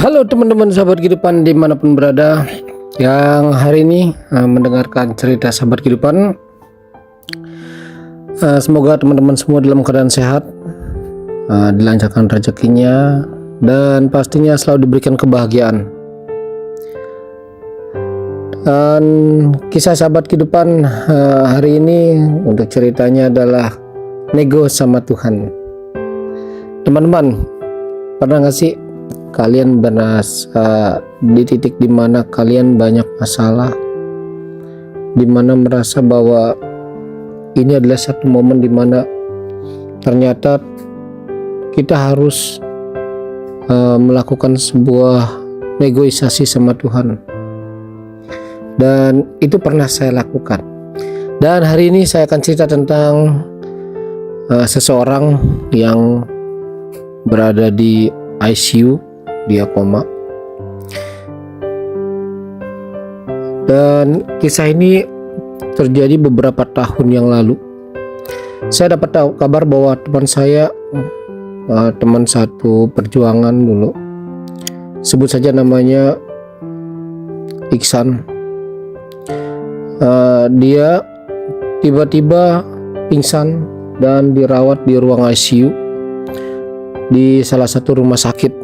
Halo teman-teman sahabat kehidupan dimanapun berada yang hari ini mendengarkan cerita sahabat kehidupan. Semoga teman-teman semua dalam keadaan sehat, dilancarkan rezekinya, dan pastinya selalu diberikan kebahagiaan. Dan kisah sahabat kehidupan hari ini untuk ceritanya adalah nego sama Tuhan. Teman-teman, pernah gak sih kalian merasa di titik dimana kalian banyak masalah, dimana merasa bahwa ini adalah satu momen dimana ternyata kita harus melakukan sebuah negosiasi sama Tuhan, dan itu pernah saya lakukan. Dan hari ini saya akan cerita tentang seseorang yang berada di ICU, dia koma. Dan kisah ini terjadi beberapa tahun yang lalu. Saya dapat tahu kabar bahwa teman saya, teman satu perjuangan dulu, sebut saja namanya Iksan, dia tiba-tiba pingsan dan dirawat di ruang ICU di salah satu rumah sakit.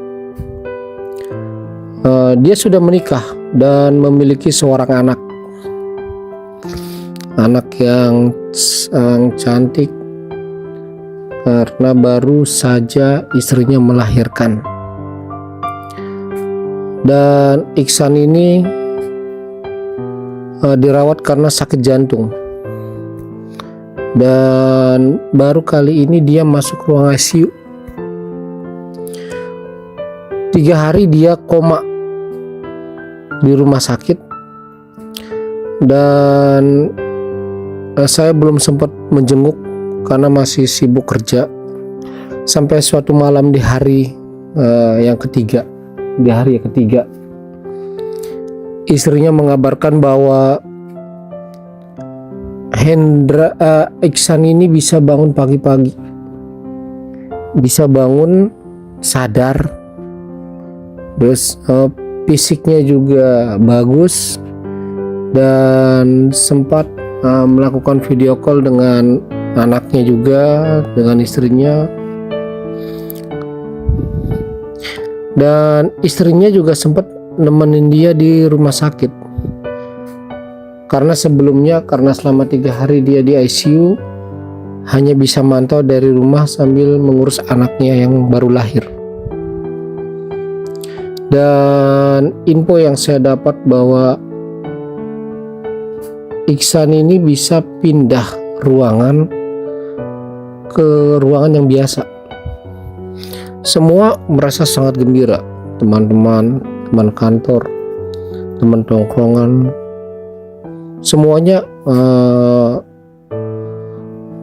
Dia sudah menikah dan memiliki seorang anak yang cantik karena baru saja istrinya melahirkan. Dan Iksan ini dirawat karena sakit jantung, dan baru kali ini dia masuk ruang ICU. 3 hari dia koma di rumah sakit, dan saya belum sempat menjenguk karena masih sibuk kerja, sampai suatu malam di hari yang ketiga, istrinya mengabarkan bahwa Iksan ini bisa bangun pagi-pagi, bisa bangun sadar, terus fisiknya juga bagus, dan sempat melakukan video call dengan anaknya juga, dengan istrinya. Dan istrinya juga sempat nemenin dia di rumah sakit, karena sebelumnya, karena selama 3 hari dia di ICU, hanya bisa mantau dari rumah sambil mengurus anaknya yang baru lahir. Dan info yang saya dapat bahwa Iksan ini bisa pindah ruangan ke ruangan yang biasa. Semua merasa sangat gembira, teman-teman, teman kantor, teman tongkrongan, semuanya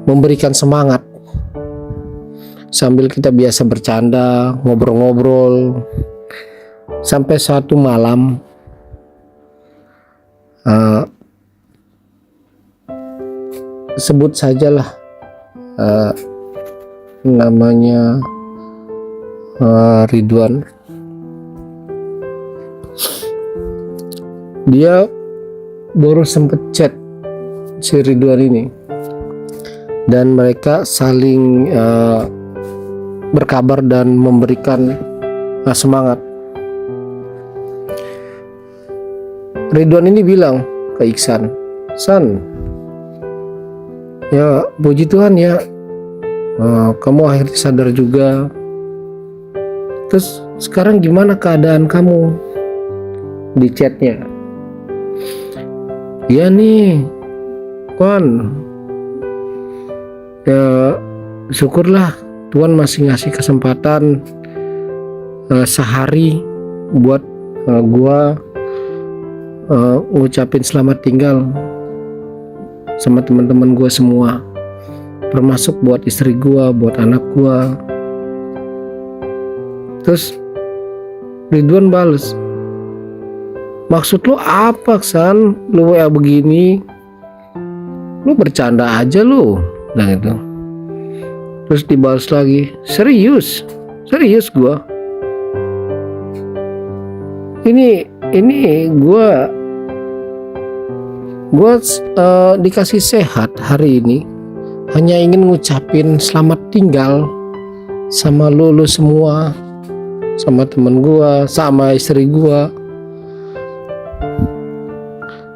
memberikan semangat sambil kita biasa bercanda, ngobrol-ngobrol. Sampai suatu malam sebut sajalah namanya Ridwan. Dia baru sempet chat si Ridwan ini, dan mereka saling berkabar dan memberikan semangat. Ridwan ini bilang ke Iksan, "San, ya puji Tuhan ya, kamu akhirnya sadar juga. Terus sekarang gimana keadaan kamu?" Di chatnya, "Ya nih, Kon, ya syukurlah Tuhan masih ngasih kesempatan sehari buat gua ngucapin selamat tinggal sama teman-teman gue semua, termasuk buat istri gue, buat anak gue." Terus Ridwan bales, "Maksud lu apa, San? Lu WA begini? Lu bercanda aja lu." Nah itu. Terus dibalas lagi, serius gue. ini gue dikasih sehat hari ini, hanya ingin ngucapin selamat tinggal sama lu semua, sama temen gue, sama istri gue.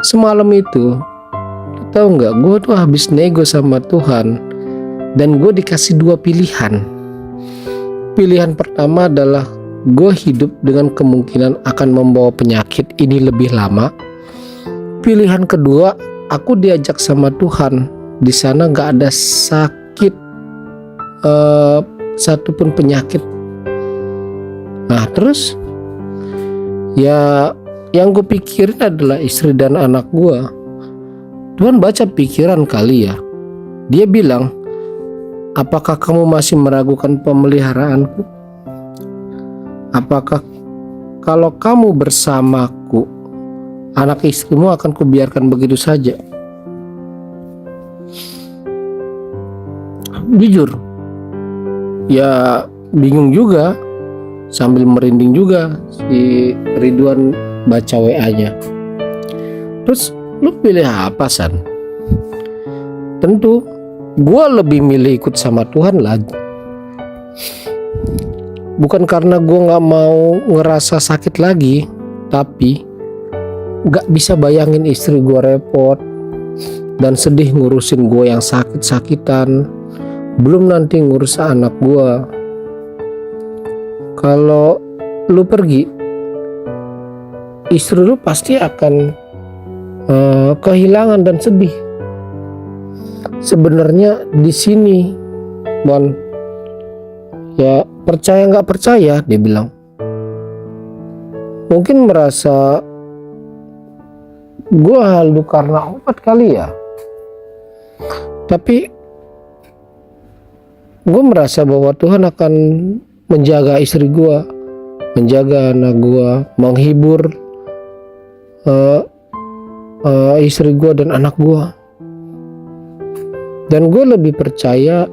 Semalam itu, tahu nggak, gue tuh habis nego sama Tuhan, dan gue dikasih dua pilihan. Pilihan pertama adalah gue hidup dengan kemungkinan akan membawa penyakit ini lebih lama. Pilihan kedua, aku diajak sama Tuhan, di sana nggak ada sakit satupun penyakit. Nah terus ya yang gue pikirin adalah istri dan anak gue. Tuhan baca pikiran kali ya. Dia bilang, apakah kamu masih meragukan pemeliharaanku? Apakah kalau kamu bersamaku, anak istrimu akan kubiarkan begitu saja? Jujur, ya bingung juga, sambil merinding juga si Ridwan baca WA-nya. Terus lu pilih apa, San? Tentu gue lebih milih ikut sama Tuhan lagi. Bukan karena gue gak mau ngerasa sakit lagi, tapi gak bisa bayangin istri gue repot dan sedih ngurusin gue yang sakit-sakitan, belum nanti ngurus anak gue. Kalau lu pergi, istri lu pasti akan kehilangan dan sedih. Sebenarnya di sini, Bon, ya percaya nggak percaya, dia bilang, mungkin merasa gue halu karena obat kali ya, tapi gue merasa bahwa Tuhan akan menjaga istri gue, menjaga anak gue, menghibur istri gue dan anak gue. Dan gue lebih percaya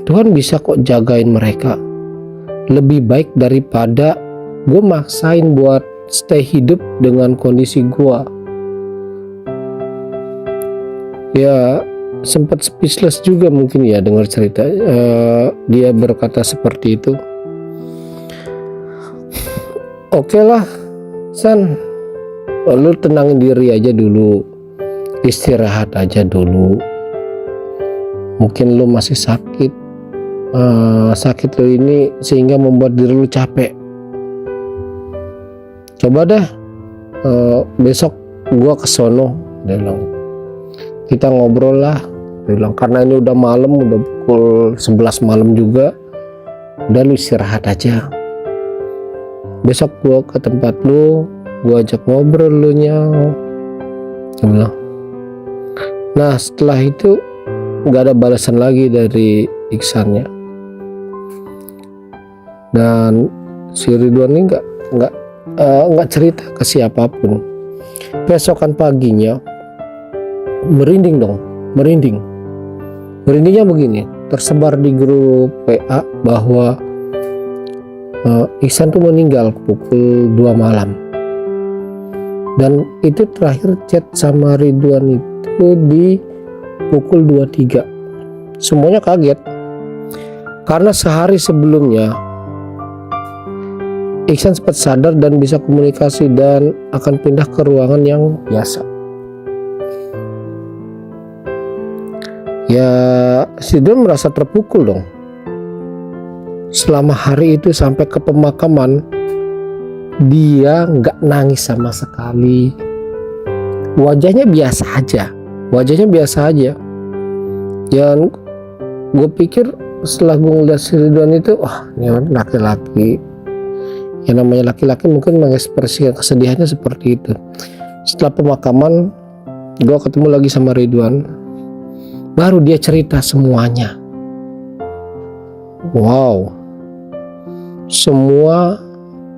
Tuhan bisa kok jagain mereka lebih baik daripada gue maksain buat stay hidup dengan kondisi gue. Ya sempat speechless juga mungkin ya dengar cerita dia berkata seperti itu. Oke lah, San, lu tenangin diri aja dulu, istirahat aja dulu. Mungkin lu masih sakit, sakit lu ini sehingga membuat diri lu capek. Coba dah besok gua kesono, dia bilang, kita ngobrol lah, dia bilang, karena ini udah malam, udah pukul 11 malam juga, udah lu istirahat aja. Besok gua ke tempat lu, gua ajak ngobrol lu nya, dia bilang. Nah setelah itu nggak ada balasan lagi dari Iksannya, dan si Ridwan ini nggak cerita ke siapapun. Besokan paginya merindingnya begini, tersebar di grup WA bahwa Iksan tuh meninggal pukul 2 malam, dan itu terakhir chat sama Ridwan itu di pukul 23. Semuanya kaget karena sehari sebelumnya Iksan sempat sadar dan bisa komunikasi dan akan pindah ke ruangan yang biasa. Ya si Don merasa terpukul dong. Selama hari itu sampai ke pemakaman dia nggak nangis sama sekali, wajahnya biasa aja. Dan gue pikir setelah gue ngeliat si Ridwan itu, wah ini laki-laki. Yang namanya laki-laki mungkin mengekspresikan kesedihannya seperti itu. Setelah pemakaman gue ketemu lagi sama Ridwan, baru dia cerita semuanya. Wow, semua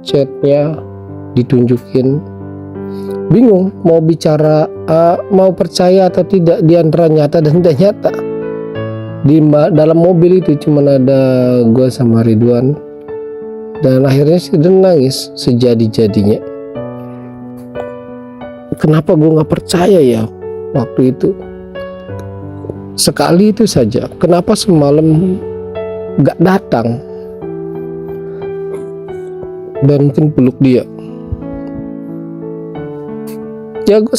chatnya ditunjukin. Bingung mau bicara, mau percaya atau tidak di antara nyata dan tidak nyata. Di dalam mobil itu cuma ada gue sama Ridwan, dan akhirnya si Ridwan nangis sejadi-jadinya. kenapa gue nggak percaya ya waktu itu. Sekali itu saja, kenapa semalam nggak datang dan mungkin peluk dia. Ya gue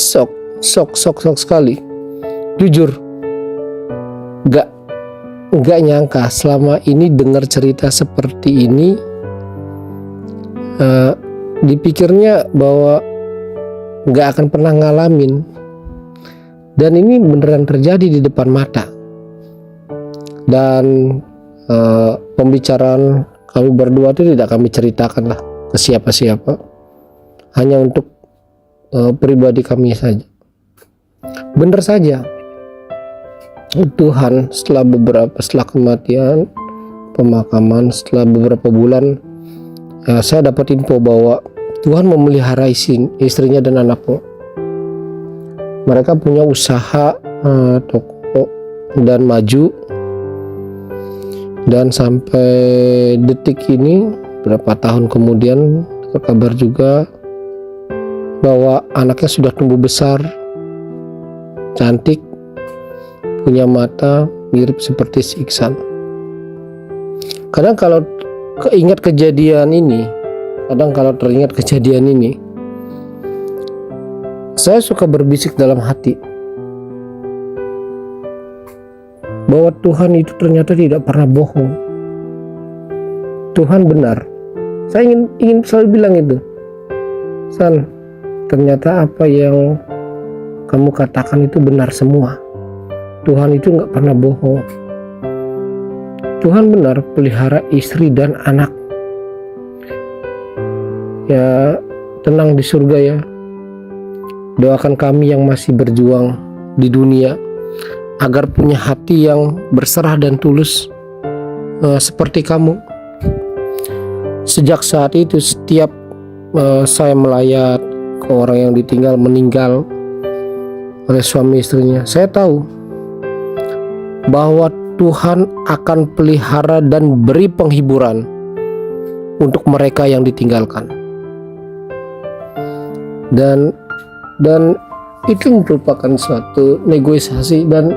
shock sekali. Jujur, nggak nyangka selama ini dengar cerita seperti ini. Dipikirnya bahwa nggak akan pernah ngalamin, dan ini beneran terjadi di depan mata. Dan pembicaraan kami berdua itu tidak kami ceritakan lah ke siapa-siapa, hanya untuk pribadi kami saja. Bener saja, Tuhan setelah kematian, pemakaman, setelah beberapa bulan, saya dapat info bahwa Tuhan memelihara istrinya dan anaknya. Mereka punya usaha toko dan maju, dan sampai detik ini berapa tahun kemudian terkabar juga bahwa anaknya sudah tumbuh besar, cantik, punya mata mirip seperti si Iksan. Kadang kalau teringat kejadian ini, saya suka berbisik dalam hati bahwa Tuhan itu ternyata tidak pernah bohong. Tuhan benar. Saya ingin selalu bilang itu, San, ternyata apa yang kamu katakan itu benar semua. Tuhan itu nggak pernah bohong. Tuhan benar pelihara istri dan anak. Ya, tenang di surga ya. Doakan kami yang masih berjuang di dunia agar punya hati yang berserah dan tulus seperti kamu. Sejak saat itu setiap saya melayat ke orang yang meninggal oleh suami istrinya, saya tahu bahwa Tuhan akan pelihara dan beri penghiburan untuk mereka yang ditinggalkan. Dan itu merupakan suatu negosiasi dan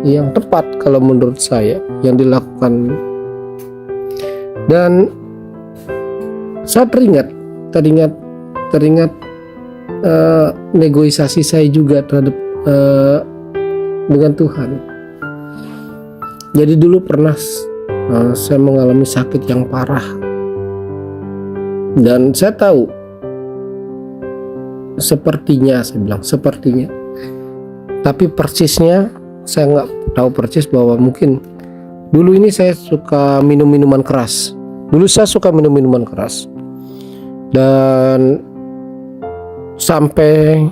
yang tepat kalau menurut saya yang dilakukan. Dan saya teringat negosiasi saya juga terhadap dengan Tuhan. Jadi dulu pernah saya mengalami sakit yang parah, dan saya tahu sepertinya, tapi persisnya saya nggak tahu persis, bahwa mungkin dulu ini saya suka minum minuman keras. Dan sampai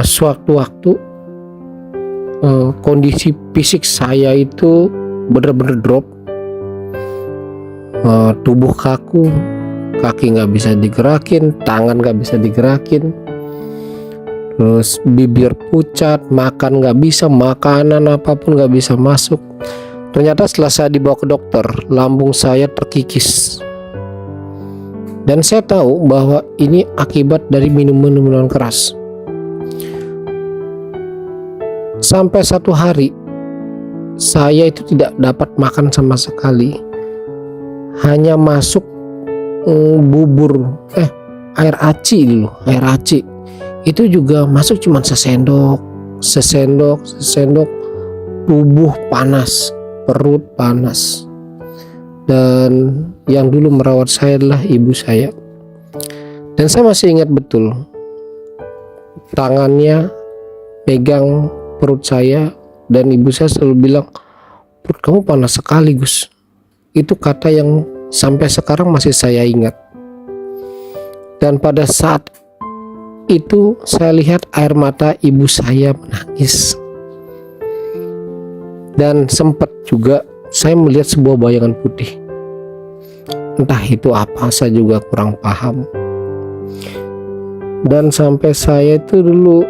suatu waktu kondisi fisik saya itu benar-benar drop, tubuh kaku, kaki nggak bisa digerakin, tangan nggak bisa digerakin, terus bibir pucat, makan nggak bisa, makanan apapun nggak bisa masuk. Ternyata setelah saya dibawa ke dokter, lambung saya terkikis, dan saya tahu bahwa ini akibat dari minum minuman keras. Sampai satu hari saya itu tidak dapat makan sama sekali, hanya masuk air aci itu juga masuk cuma sesendok, tubuh panas, perut panas. Dan yang dulu merawat saya adalah ibu saya, dan saya masih ingat betul tangannya pegang perut saya, dan ibu saya selalu bilang, "Perut kamu panas sekali, Gus." Itu kata yang sampai sekarang masih saya ingat. Dan pada saat itu saya lihat air mata ibu saya menangis, dan sempat juga saya melihat sebuah bayangan putih. Entah itu apa, saya juga kurang paham. Dan sampai saya itu dulu,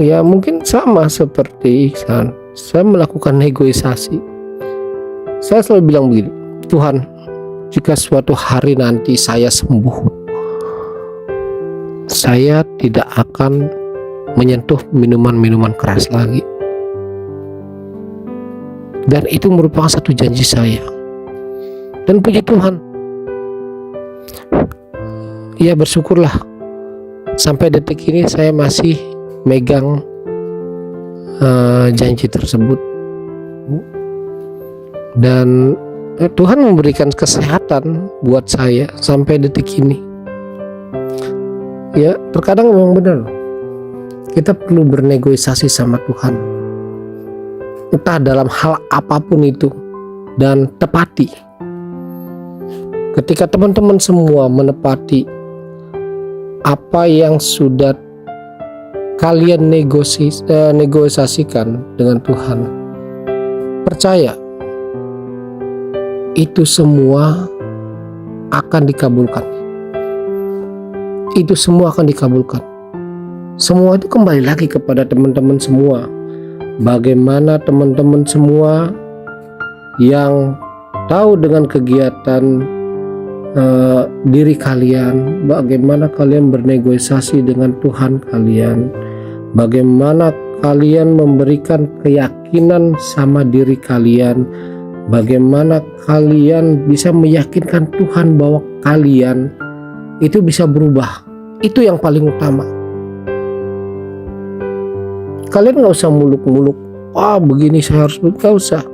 ya mungkin sama seperti Iksan, saya melakukan negosiasi. Saya selalu bilang begini, Tuhan, jika suatu hari nanti saya sembuh saya tidak akan menyentuh minuman-minuman keras lagi. Dan itu merupakan satu janji saya. Dan puji Tuhan, ya bersyukurlah sampai detik ini saya masih megang janji tersebut. Dan Tuhan memberikan kesehatan buat saya sampai detik ini. Ya, terkadang memang benar, kita perlu bernegosiasi sama Tuhan, entah dalam hal apapun itu, dan tepati. Ketika teman-teman semua menepati apa yang sudah kalian negosiasikan dengan Tuhan, percaya itu semua akan dikabulkan. Itu semua akan dikabulkan. Semua itu kembali lagi kepada teman-teman semua. Bagaimana teman-teman semua yang tahu dengan kegiatan diri kalian, bagaimana kalian bernegosiasi dengan Tuhan kalian, bagaimana kalian memberikan keyakinan sama diri kalian, bagaimana kalian bisa meyakinkan Tuhan bahwa kalian itu bisa berubah. Itu yang paling utama. Kalian gak usah muluk-muluk, begini saya harus, gak usah.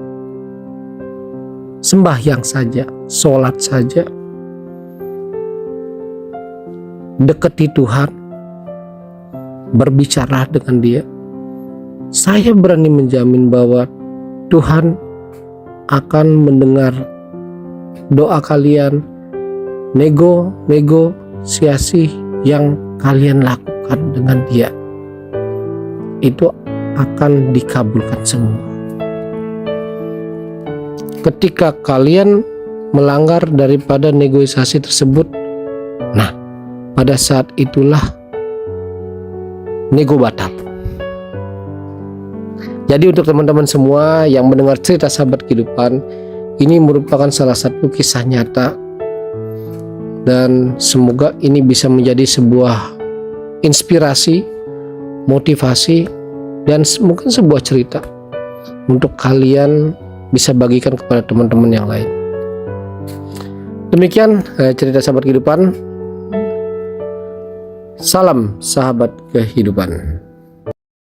Sembahyang saja, sholat saja, deketi Tuhan, berbicara dengan Dia. Saya berani menjamin bahwa Tuhan akan mendengar doa kalian, negosiasi yang kalian lakukan dengan Dia. Itu akan dikabulkan semua. Ketika kalian melanggar daripada negosiasi tersebut, nah pada saat itulah nego batal. Jadi untuk teman-teman semua yang mendengar cerita sahabat kehidupan, ini merupakan salah satu kisah nyata, dan semoga ini bisa menjadi sebuah inspirasi, motivasi, dan mungkin sebuah cerita untuk kalian bisa bagikan kepada teman-teman yang lain. Demikian cerita sahabat kehidupan. Salam sahabat kehidupan.